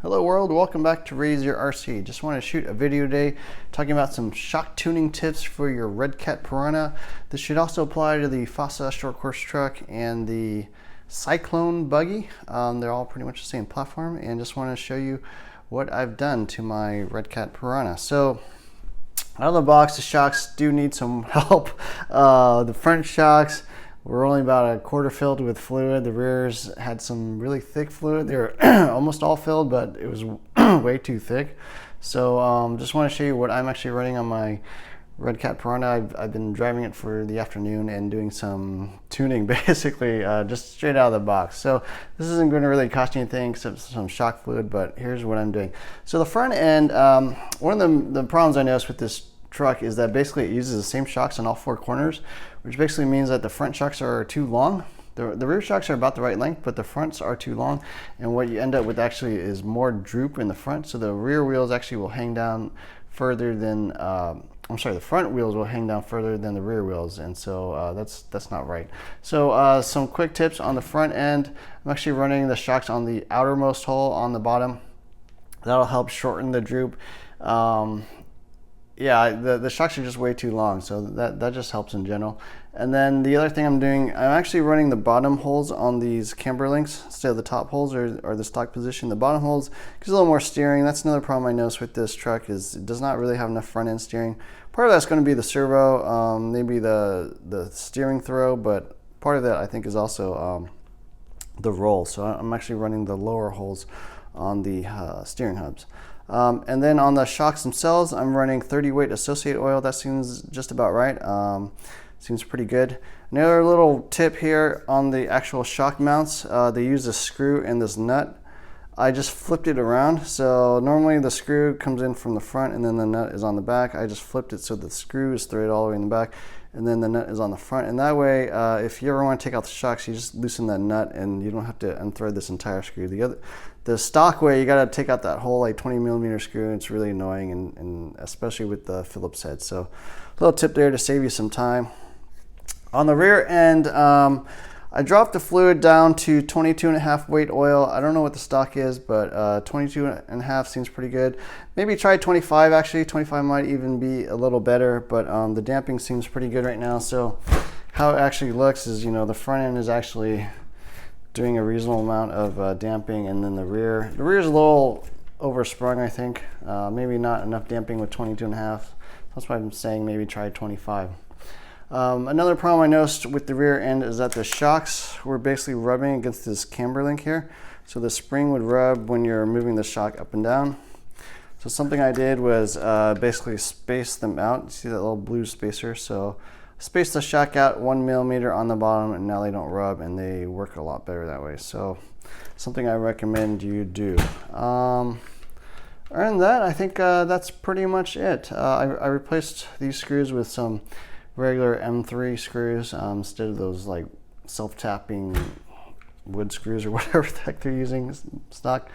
Hello world, welcome back to Raise Your RC. Just want to shoot a video today talking about some shock tuning tips for your Redcat Piranha. This should also apply to the Fossa short course truck and the Cyclone buggy. They're all pretty much the same platform, and just want to show you what I've done to my Redcat Piranha. So out of the box, the shocks do need some help. The front shocks were only about a quarter filled with fluid. The rears had some really thick fluid. They were almost all filled, but it was way too thick. So just want to show you what I'm actually running on my Redcat Piranha. I've been driving it for the afternoon and doing some tuning basically just straight out of the box. So this isn't going to really cost you anything except some shock fluid, but here's what I'm doing. So the front end, one of the problems I noticed with this truck is that basically it uses the same shocks on all four corners, which basically means that the front shocks are too long. The rear shocks are about the right length, but the fronts are too long, and what you end up with actually is more droop in the front. So the rear wheels actually will hang down further than the front wheels will hang down further than the rear wheels, and so that's not right. So some quick tips on the front end. I'm actually running the shocks on the outermost hole on the bottom. That'll help shorten the droop. Yeah, the shocks are just way too long, so that just helps in general. And then the other thing I'm doing, I'm actually running the bottom holes on these Camber Links instead of the top holes or the stock position. The bottom holes gives a little more steering. That's another problem I noticed with this truck, is it does not really have enough front end steering. Part of that's going to be the servo, maybe the steering throw, but part of that I think is also the roll. So I'm actually running the lower holes on the steering hubs. And then on the shocks themselves, I'm running 30 weight associate oil. That seems just about right. Seems pretty good. Another little tip here on the actual shock mounts, they use a screw and this nut. I just flipped it around. So normally the screw comes in from the front and then the nut is on the back. I just flipped it so the screw is threaded all the way in the back and then the nut is on the front. And that way, if you ever want to take out the shocks, you just loosen that nut and you don't have to unthread this entire screw. The stock way, you got to take out that whole like 20mm screw. It's really annoying, and especially with the Phillips head. So a little tip there to save you some time. On the rear end, I dropped the fluid down to 22.5 weight oil. I don't know what the stock is, but 22.5 seems pretty good. Maybe try 25 actually. 25 might even be a little better, but the damping seems pretty good right now. So how it actually looks is, the front end is actually doing a reasonable amount of damping, and then the rear is a little oversprung, I think. Maybe not enough damping with 22.5. That's why I'm saying maybe try 25. Another problem I noticed with the rear end is that the shocks were basically rubbing against this camber link here. So the spring would rub when you're moving the shock up and down. So something I did was basically space them out. You see that little blue spacer? So space the shock out 1mm on the bottom, and now they don't rub, and they work a lot better that way. So something I recommend you do. Other than that, I think that's pretty much it. I replaced these screws with some regular M3 screws instead of those like self-tapping wood screws or whatever the heck they're using stock.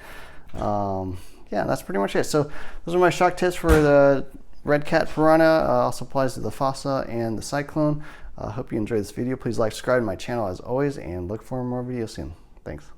Yeah, that's pretty much it. So those are my shock tips for the Redcat Piranha. Also applies to the Fossa and the Cyclone. Hope you enjoyed this video. Please like, subscribe to my channel as always, and look for more videos soon. Thanks.